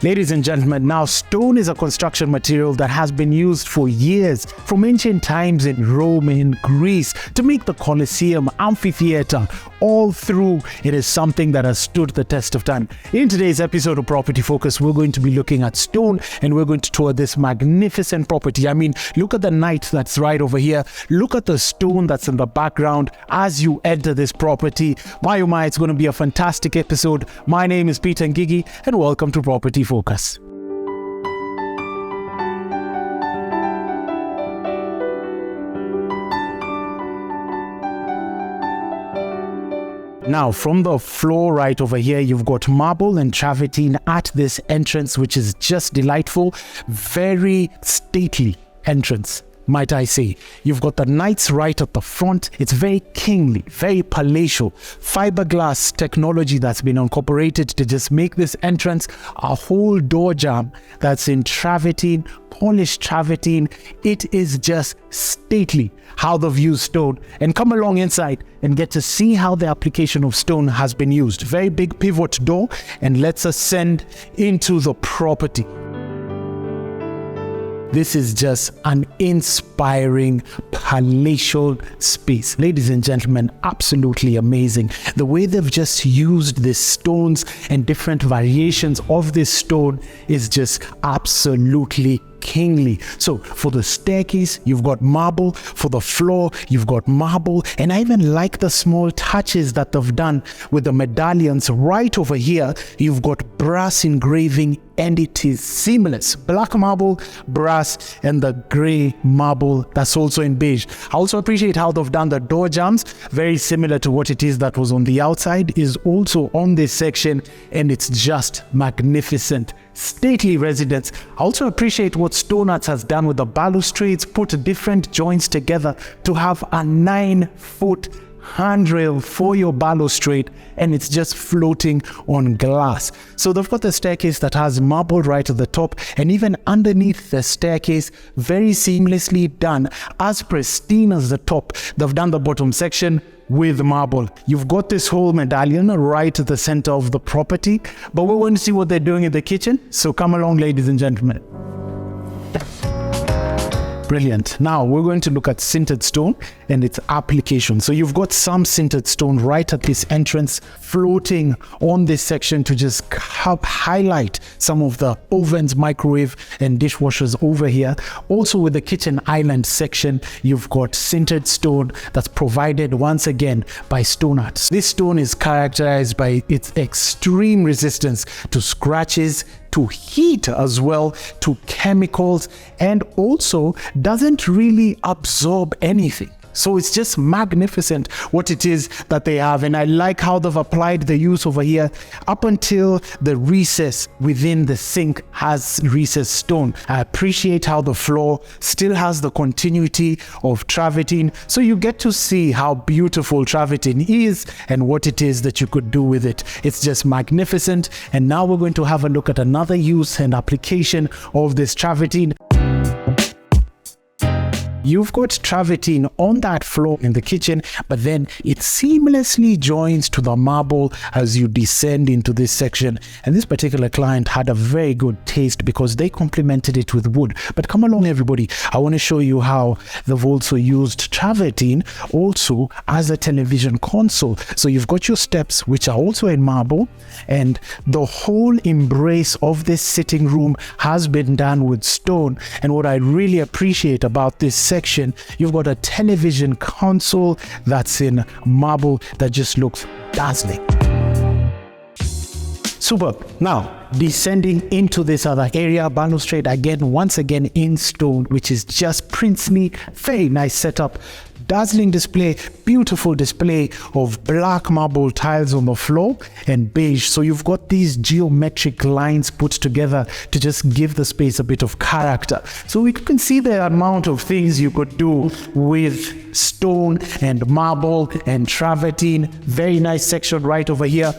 Ladies and gentlemen, now stone is a construction material that has been used for years, from ancient times in Rome and Greece to make the Colosseum, amphitheater, all through. It is something that has stood the test of time. In today's episode of Property Focus, we're going to be looking at stone and we're going to tour this magnificent property. I mean, look at the knight that's right over here. Look at the stone that's in the background as you enter this property. My oh my, it's going to be a fantastic episode. My name is Peter Ngigi and welcome to Property Focus. Now, from the floor right over here, you've got marble and travertine at this entrance, which is just delightful. Very stately entrance, might I say. You've got the knights right at the front. It's very kingly, very palatial. Fiberglass technology that's been incorporated to just make this entrance a whole door jamb that's in travertine, polished travertine. It is just stately how they've used stone. And come along inside and get to see how the application of stone has been used. Very big pivot door, and let's ascend into the property. This is just an inspiring palatial space. Ladies and gentlemen, absolutely amazing. The way they've just used these stones and different variations of this stone is just absolutely kingly. So for the staircase, you've got marble. For the floor, you've got marble. And I even like the small touches that they've done with the medallions right over here. You've got brass engraving, and it is seamless. Black marble, brass, and the gray marble that's also in beige. I also appreciate how they've done the door jambs. Very similar to what it is that was on the outside is also on this section, and it's just magnificent. Stately residence. I also appreciate what Stone Arts has done with the balustrades, put different joints together to have a 9-foot handrail for your balustrade, and it's just floating on glass. So they've got the staircase that has marble right at the top, and even underneath the staircase, very seamlessly done, as pristine as the top. They've done the bottom section with marble. You've got this whole medallion right at the center of the property, but we're going to see what they're doing in the kitchen. So come along, ladies and gentlemen. Brilliant. Now we're going to look at sintered stone and its application. So you've got some sintered stone right at this entrance, floating on this section to just help highlight some of the ovens, microwave, and dishwashers over here. Also with the kitchen island section, you've got sintered stone that's provided once again by Stone Arts. This stone is characterized by its extreme resistance to scratches, to heat as well, to chemicals, and also doesn't really absorb anything. So it's just magnificent what it is that they have. And I like how they've applied the use over here up until the recess within the sink has recessed stone. I appreciate how the floor still has the continuity of travertine. So you get to see how beautiful travertine is and what it is that you could do with it. It's just magnificent. And now we're going to have a look at another use and application of this travertine. You've got travertine on that floor in the kitchen, but then it seamlessly joins to the marble as you descend into this section. And this particular client had a very good taste because they complemented it with wood. But come along, everybody. I want to show you how they've also used travertine also as a television console. So you've got your steps, which are also in marble, and the whole embrace of this sitting room has been done with stone. And what I really appreciate about this section, you've got a television console that's in marble that just looks dazzling. Superb. Now, descending into this other area, balustrade again, once again in stone, which is just princely, very nice setup. Dazzling display, beautiful display of black marble tiles on the floor and beige. So you've got these geometric lines put together to just give the space a bit of character. So we can see the amount of things you could do with stone and marble and travertine. Very nice section right over here.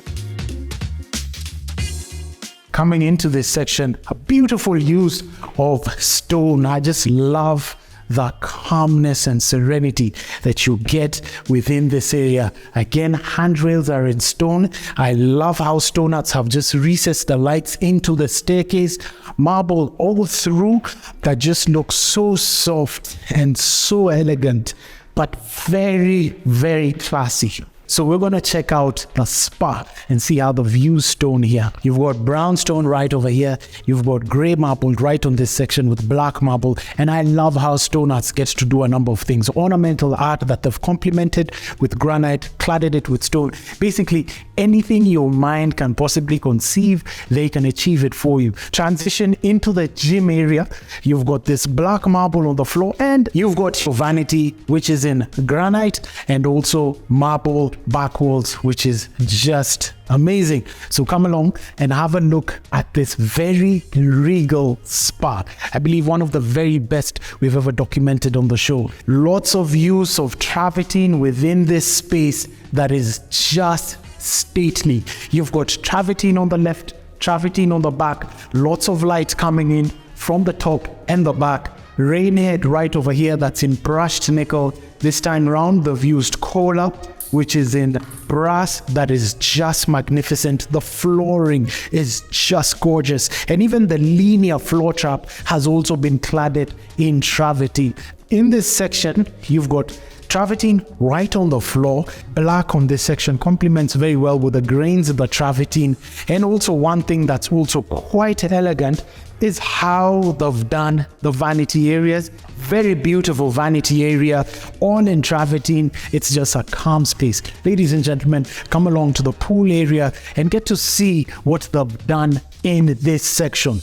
Coming into this section, a beautiful use of stone. I just love the calmness and serenity that you get within this area. Again, handrails are in stone. I love how stone arts have just recessed the lights into the staircase. Marble all through that just looks so soft and so elegant, but very, very classy. So we're going to check out the spa and see how the views stone here. You've got brown stone right over here. You've got gray marble right on this section with black marble. And I love how stone arts gets to do a number of things. Ornamental art that they've complemented with granite, cladded it with stone. Basically, anything your mind can possibly conceive, they can achieve it for you. Transition into the gym area. You've got this black marble on the floor, and you've got your vanity, which is in granite, and also marble back walls, which is just amazing. So come along and have a look at this very regal spa. I believe one of the very best we've ever documented on the show. Lots of use of travertine within this space that is just stately. You've got travertine on the left, travertine on the back, lots of light coming in from the top and the back. Rain head right over here that's in brushed nickel. This time round they've used cola, which is in brass, that is just magnificent. The flooring is just gorgeous, and even the linear floor trap has also been cladded in travertine. In this section you've got travertine right on the floor. Black on this section complements very well with the grains of the travertine. And also one thing that's also quite elegant is how they've done the vanity areas. Very beautiful vanity area, all in travertine. It's just a calm space. Ladies and gentlemen, come along to the pool area and get to see what they've done in this section.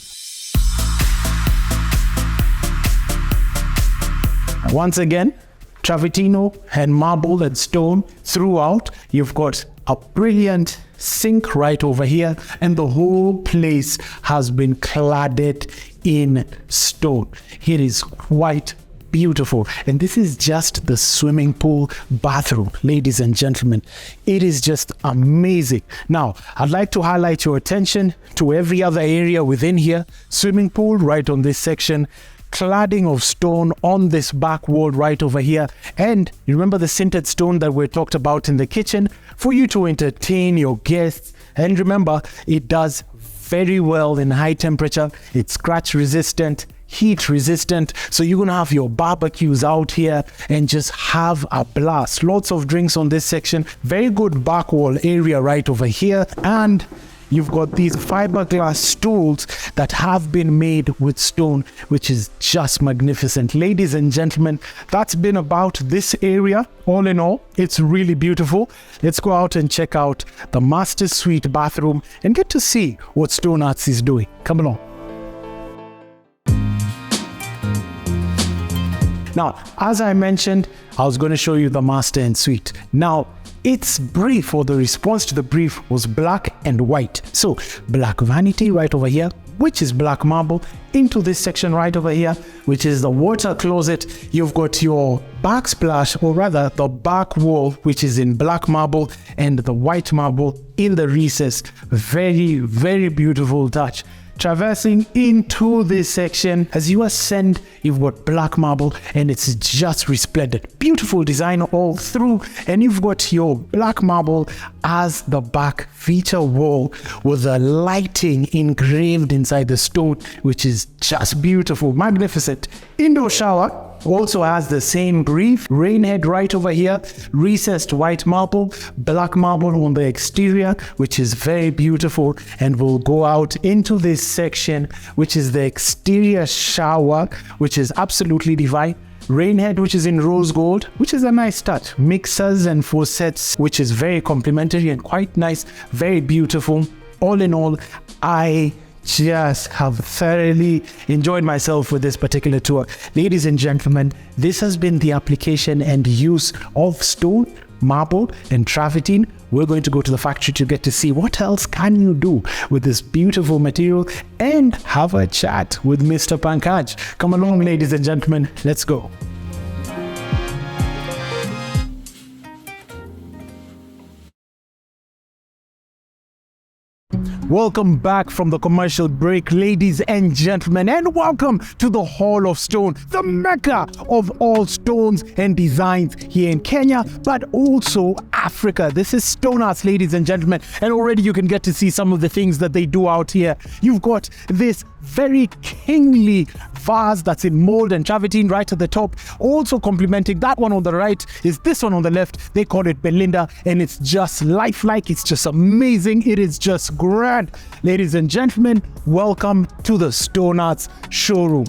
Once again, travertino and marble and stone throughout. You've got a brilliant sink right over here, and the whole place has been cladded in stone. It is quite beautiful, and this is just the swimming pool bathroom. Ladies and gentlemen, it is just amazing. Now I'd like to highlight your attention to every other area within here. Swimming pool right on this section, cladding of stone on this back wall right over here, and remember the sintered stone that we talked about in the kitchen for you to entertain your guests. And remember, it does very well in high temperature. It's scratch resistant, heat resistant, so you're gonna have your barbecues out here and just have a blast. Lots of drinks on this section. Very good back wall area right over here, and you've got these fiberglass stools that have been made with stone, which is just magnificent. Ladies and gentlemen, that's been about this area. All in all, it's really beautiful. Let's go out and check out the master suite bathroom and get to see what Stone Arts is doing. Come along. Now, as I mentioned, I was going to show you the master and suite. Now, its brief, or the response to the brief, was black and white. So black vanity right over here, which is black marble, into this section right over here, which is the water closet. You've got your backsplash, or rather the back wall, which is in black marble, and the white marble in the recess. Very, very beautiful touch. Traversing into this section, as you ascend, you've got black marble, and it's just resplendent. Beautiful design all through, and you've got your black marble as the back feature wall with the lighting engraved inside the stone, which is just beautiful, magnificent. Indoor shower also has the same brief. Rain head right over here, recessed white marble, black marble on the exterior, which is very beautiful. And we'll go out into this section, which is the exterior shower, which is absolutely divine. Rain head, which is in rose gold, which is a nice touch. Mixers and faucets, which is very complimentary and quite nice, very beautiful. All in all, I just have thoroughly enjoyed myself with this particular tour. Ladies and gentlemen, this has been the application and use of stone, marble and travertine. We're going to go to the factory to get to see what else can you do with this beautiful material and have a chat with Mr. Pankaj. Come along, ladies and gentlemen, let's go. Welcome back from the commercial break, ladies and gentlemen, and welcome to the Hall of Stone, the mecca of all stones and designs here in Kenya, but also Africa. This is stone arts, ladies and gentlemen, and already you can get to see some of the things that they do out here. You've got this very kingly vase that's in mold and travertine right at the top. Also complementing that one on the right is this one on the left. They call it Belinda, and it's just lifelike. It's just amazing. It is just grand. Ladies and gentlemen, welcome to the Stone Arts Showroom.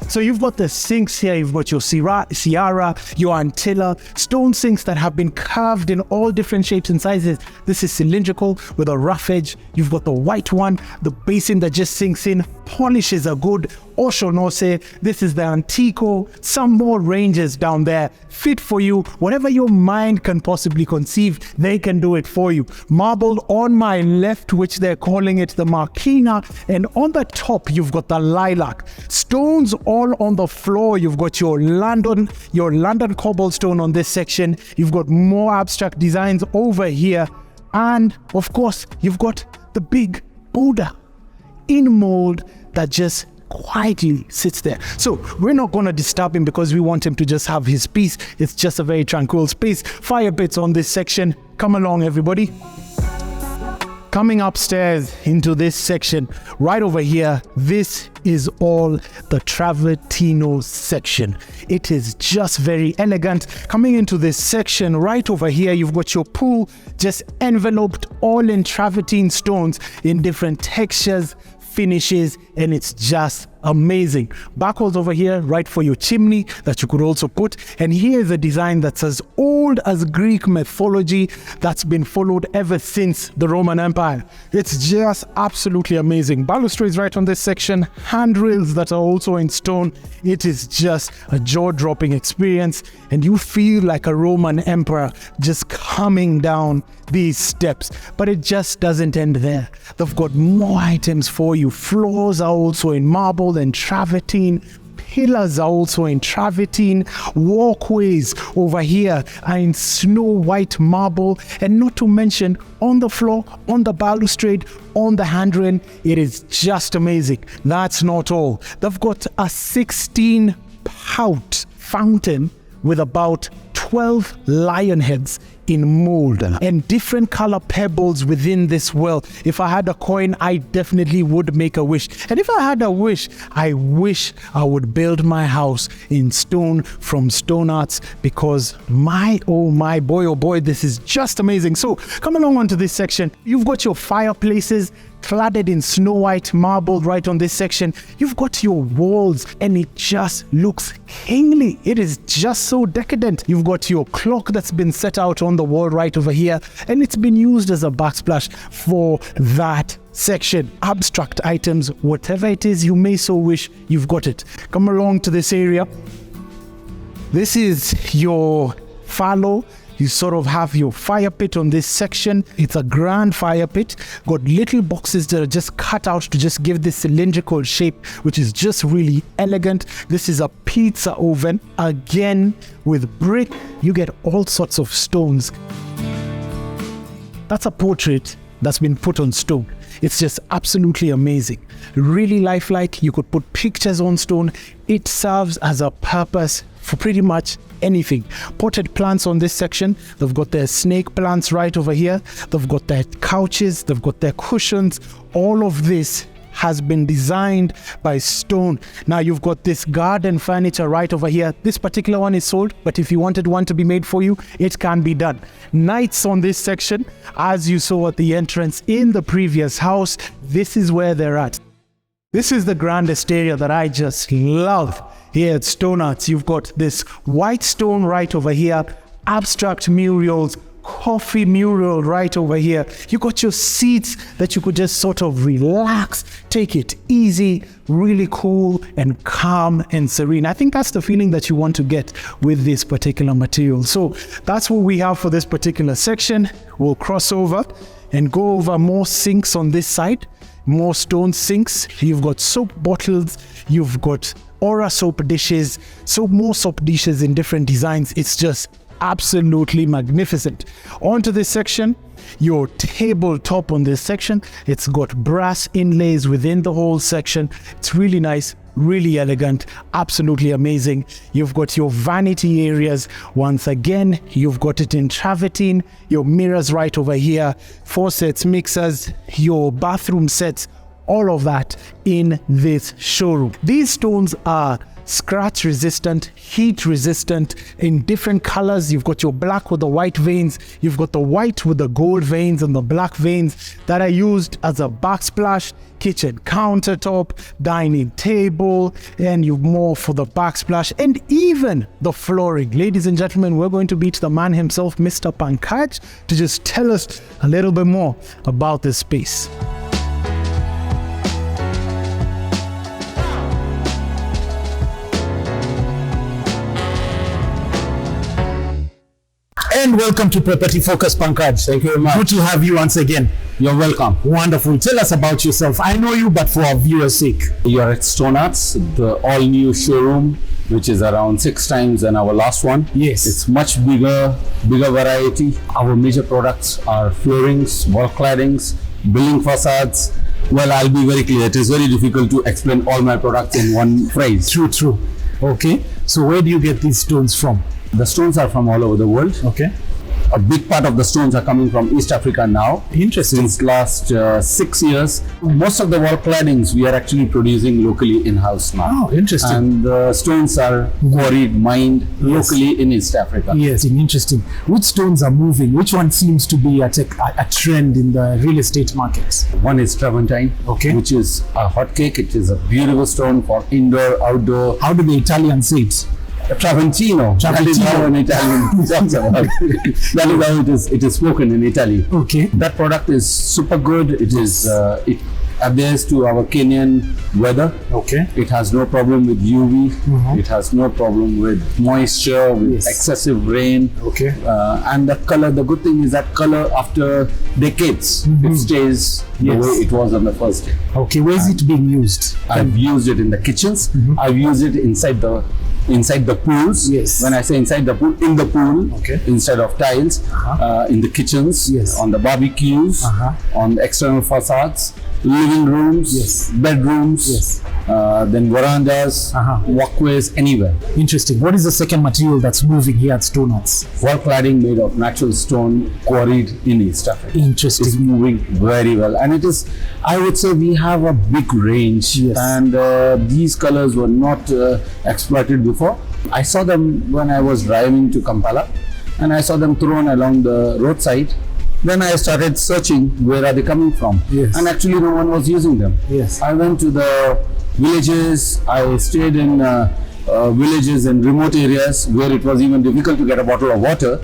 So you've got the sinks here, you've got your Ciara, your Antilla, stone sinks that have been carved in all different shapes and sizes. This is cylindrical with a rough edge. You've got the white one, the basin that just sinks in. Polishes are good. Oshonose, this is the Antico, some more ranges down there, fit for you. Whatever your mind can possibly conceive, they can do it for you. Marble on my left, which they're calling it the Marquina, and on the top, you've got the Lilac. Stones all on the floor. You've got your London cobblestone on this section. You've got more abstract designs over here. And of course, you've got the big Buddha in mold that just quietly sits there. So we're not going to disturb him because we want him to just have his peace. It's just a very tranquil space. Fire pits on this section. Come along, everybody. Coming upstairs into this section, right over here, this is all the Travertino section. It is just very elegant. Coming into this section, right over here, you've got your pool just enveloped all in travertine stones in different textures, finishes, and it's just amazing. Backholes over here, right for your chimney that you could also put. And here's a design that's as old as Greek mythology that's been followed ever since the Roman Empire. It's just absolutely amazing. Balustrades right on this section, handrails that are also in stone. It is just a jaw-dropping experience, and you feel like a Roman emperor just coming down these steps. But it just doesn't end there. They've got more items for you. Floors are also in marble and travertine. Pillars are also in travertine. Walkways over here are in snow white marble, and not to mention on the floor, on the balustrade, on the handrail, it is just amazing. That's not all. They've got a 16 pout fountain with about 12 lion heads in mold and different color pebbles within this well. If I had a coin, I definitely would make a wish. And if I had a wish, I wish I would build my house in stone from Stone Arts, because my boy, oh boy, this is just amazing. So come along onto this section. You've got your fireplaces cladded in snow white marble right on this section. You've got your walls, and it just looks kingly. It is just so decadent. You've got your clock that's been set out on the wall right over here, and it's been used as a backsplash for that section. Abstract items, whatever it is you may so wish, you've got it. Come along to this area. This is your fallow. You sort of have your fire pit on this section. It's a grand fire pit. Got little boxes that are just cut out to just give this cylindrical shape, which is just really elegant. This is a pizza oven, again with brick. You get all sorts of stones. That's a portrait that's been put on stone. It's just absolutely amazing. Really lifelike. You could put pictures on stone. It serves as a purpose for pretty much anything. Potted plants on this section. They've got their snake plants right over here. They've got their couches. They've got their cushions. All of this has been designed by stone. Now you've got this garden furniture right over here. This particular one is sold, but if you wanted one to be made for you, it can be done. Knights on this section, as you saw at the entrance in the previous house, this is where they're at. This is the grandest area that I just love here at Stone Arts. You've got this white stone right over here, abstract murals, coffee mural right over here. You got your seats that you could just sort of relax, take it easy, really cool and calm and serene. I think that's the feeling that you want to get with this particular material. So that's what we have for this particular section. We'll cross over and go over more sinks on this side, more stone sinks. You've got soap bottles, you've got aura soap dishes, so more soap dishes in different designs. It's just absolutely magnificent. Onto this section, your tabletop on this section, it's got brass inlays within the whole section. It's really nice, really elegant, absolutely amazing. You've got your vanity areas. Once again, you've got it in travertine, your mirrors right over here, faucets, mixers, your bathroom sets, all of that in this showroom. These stones are scratch resistant, heat resistant, in different colors. You've got your black with the white veins, you've got the white with the gold veins and the black veins that are used as a backsplash, kitchen countertop, dining table, and you've more for the backsplash, and even the flooring. Ladies and gentlemen, we're going to beat the man himself, Mr. Pankaj, to just tell us a little bit more about this space. And welcome to Property Focus, Pankaj. Thank you very much. Good to have you once again. You're welcome. Wonderful. Tell us about yourself. I know you, but for our viewers' sake. You're at Stone Arts, the all-new showroom, which is around 6 times than our last one. Yes. It's much bigger variety. Our major products are floorings, wall claddings, building facades. Well, I'll be very clear. It is very difficult to explain all my products in one phrase. True. Okay. So where do you get these stones from? The stones are from all over the world. Okay. A big part of the stones are coming from East Africa now. Interesting. Since last 6 years. Most of the wall claddings we are actually producing locally in-house now. Oh, interesting. And the stones are quarried, mined locally in East Africa. Yes, interesting. Which stones are moving? Which one seems to be a trend in the real estate market? One is Travertine, okay, which is a hot cake. It is a beautiful stone for indoor, outdoor. How do the Italians say it? Travertine. That is how an Italian talks about. That is how it is spoken in Italy. Okay. That product is super good. It is it adheres to our Kenyan weather. Okay. It has no problem with UV. It has no problem with moisture, with excessive rain. Okay. And the color, the good thing is that color after decades, it stays the way it was on the first day. Okay. Where is it being used? I've used it in the kitchens. I've used it inside the pools. Yes. When I say inside the pool, in the pool, instead of tiles, in the kitchens, on the barbecues, on the external facades, living rooms, bedrooms, then verandas, walkways, anywhere. Interesting. What is the second material that's moving here at Stone Arts? Wall cladding made of natural stone quarried in East Africa. Interesting. It's moving very well, and it is, I would say, we have a big range, and these colors were not exploited before. I saw them when I was driving to Kampala, and I saw them thrown along the roadside. Then I started searching, where are they coming from? And actually no one was using them. I went to the villages. I stayed in villages in remote areas where it was even difficult to get a bottle of water.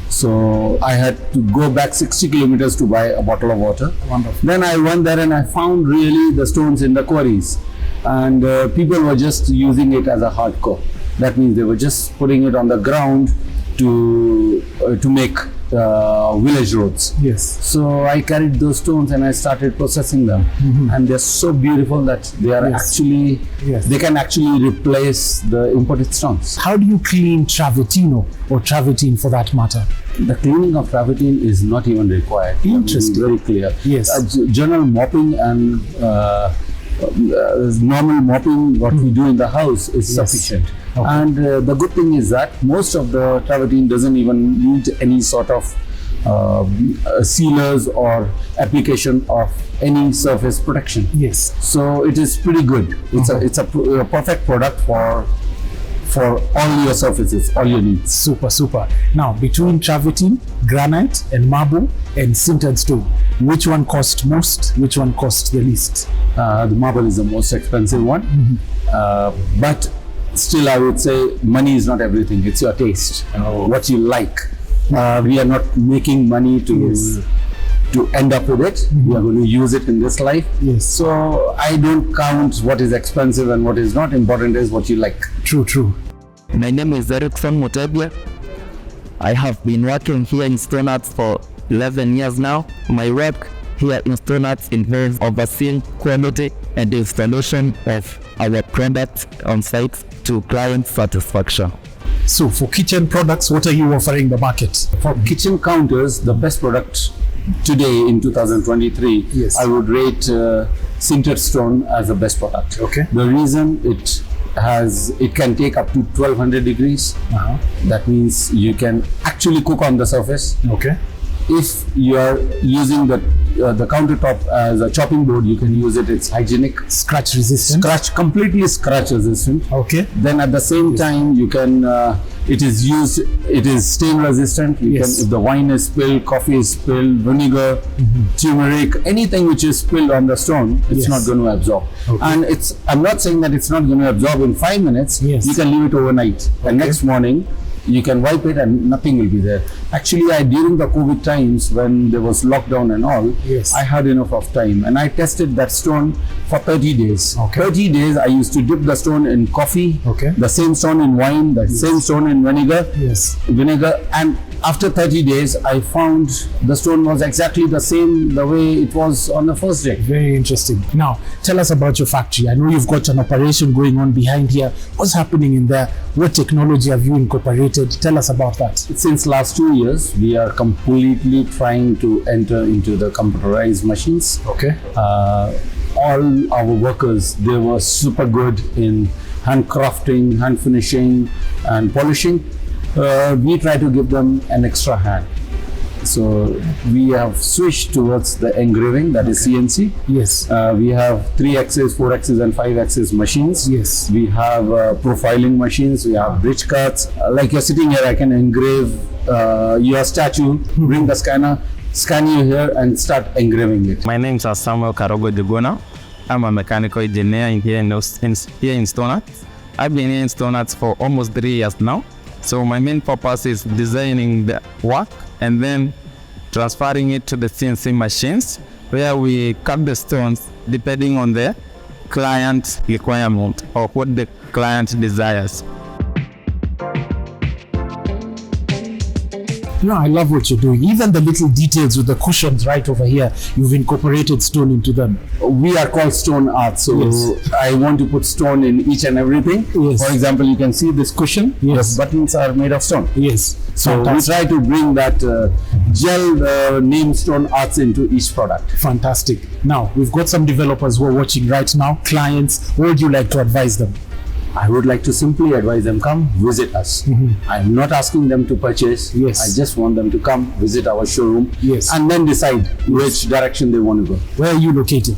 So I had to go back 60 kilometers to buy a bottle of water. Wonderful. Then I went there and I found really the stones in the quarries, and people were just using it as a hardcore. That means they were just putting it on the ground to make village roads. So I carried those stones and I started processing them, and they're so beautiful that they are actually they can actually replace the imported stones. How do you clean travertino or travertine for that matter? The cleaning of travertine is not even required. Interesting. Very clear. Yes. General mopping and normal mopping, what we do in the house, is sufficient. And the good thing is that most of the travertine doesn't even need any sort of sealers or application of any surface protection. So it is pretty good. It's a perfect product for all your surfaces, all your needs. Super. Now, between travertine, granite and marble and sintered stone, which one cost most? Which one cost the least? The marble is the most expensive one, but still I would say money is not everything. It's your taste, what you like. We are not making money to end up with it. We are going to use it in this life. Yes. So I don't count what is expensive and what is not. Important is what you like. True. My name is Erickson Mutebwe. I have been working here in Stone Arts for 11 years now. My work here in Stone Arts involves overseeing quality and installation of our products on site to client satisfaction. So for kitchen products, what are you offering the market? For kitchen counters, the best product today in 2023, Yes. I would rate Sintered stone as the best product. Okay. The reason it can take up to 1200 degrees. That means you can actually cook on the surface. Okay. If you are using the countertop as a chopping board, you can use it. It's hygienic, Scratch resistant. completely scratch resistant. Okay. Then at the same time, you can. It is stain resistant. You Yes. can, if the wine is spilled, coffee is spilled, vinegar, turmeric, anything which is spilled on the stone, it's Yes. not going to absorb. Okay. And I'm not saying that it's not going to absorb in 5 minutes. Yes. You can leave it overnight, and next morning you can wipe it and nothing will be there. Actually, during the COVID times when there was lockdown and all, Yes. I had enough of time and I tested that stone for 30 days. Okay. 30 days I used to dip the stone in coffee, Okay. the same stone in wine, the same stone in vinegar, and after 30 days I found the stone was exactly the same the way it was on the first day. Very interesting. Now, tell us about your factory. I know you've got an operation going on behind here. What's happening in there? What technology have you incorporated? Tell us about that. Since last 2 years, we are completely trying to enter into the computerized machines. Okay. All our workers, they were super good in handcrafting, hand finishing and polishing. We try to give them an extra hand. So we have switched towards the engraving, that is CNC. Yes. We have 3-axis, 4-axis and 5-axis machines. Yes. We have profiling machines, we have bridge cuts. Like you're sitting here, I can engrave your statue, bring the scanner, scan you here and start engraving it. My name is Samuel Karogo Dugona. I'm a mechanical engineer here in Stone Arts. I've been here in Stone Arts for almost 3 years now. So my main purpose is designing the work and then transferring it to the CNC machines where we cut the stones depending on the client's requirement or what the client desires. No, I love what you're doing. Even the little details with the cushions right over here, you've incorporated stone into them. We are called Stone Art, so Yes. I want to put stone in each and everything. Yes. For example, you can see this cushion, Yes. the buttons are made of stone. Yes. So we try to bring that gel name Stone Arts into each product. Fantastic. Now, we've got some developers who are watching right now, clients. What would you like to advise them? I would like to simply advise them, come visit us. I'm not asking them to purchase. Yes. I just want them to come visit our showroom Yes. and then decide which direction they want to go. Where are you located?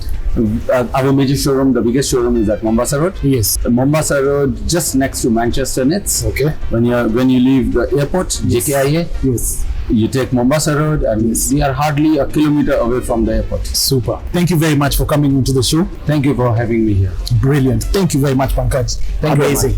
Our major showroom, the biggest showroom is at Mombasa Road. Yes. Mombasa Road, just next to Manchester Nets. Okay. When you leave the airport, JKIA, Yes. you take Mombasa Road and we are hardly a kilometer away from the airport. Super. Thank you very much for coming into the show. Thank you for having me here. Brilliant. Thank you very much, Pankaj. Thank you very Amazing.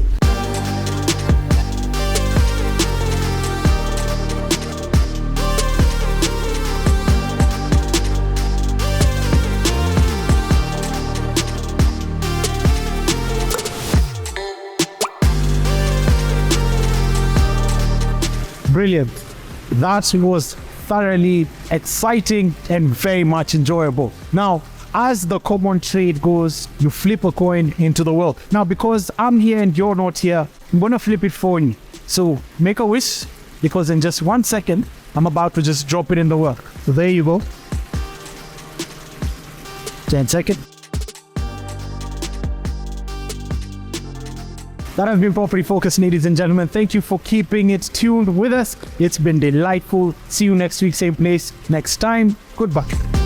Brilliant. That was thoroughly exciting and very much enjoyable. Now, as the common trade goes, you flip a coin into the world. Now, because I'm here and you're not here, I'm gonna flip it for you. So make a wish, because in just 1 second, I'm about to just drop it in the world. So there you go. 10 seconds. That has been Property Focus, ladies and gentlemen. Thank you for keeping it tuned with us. It's been delightful. See you next week, same place, next time. Goodbye.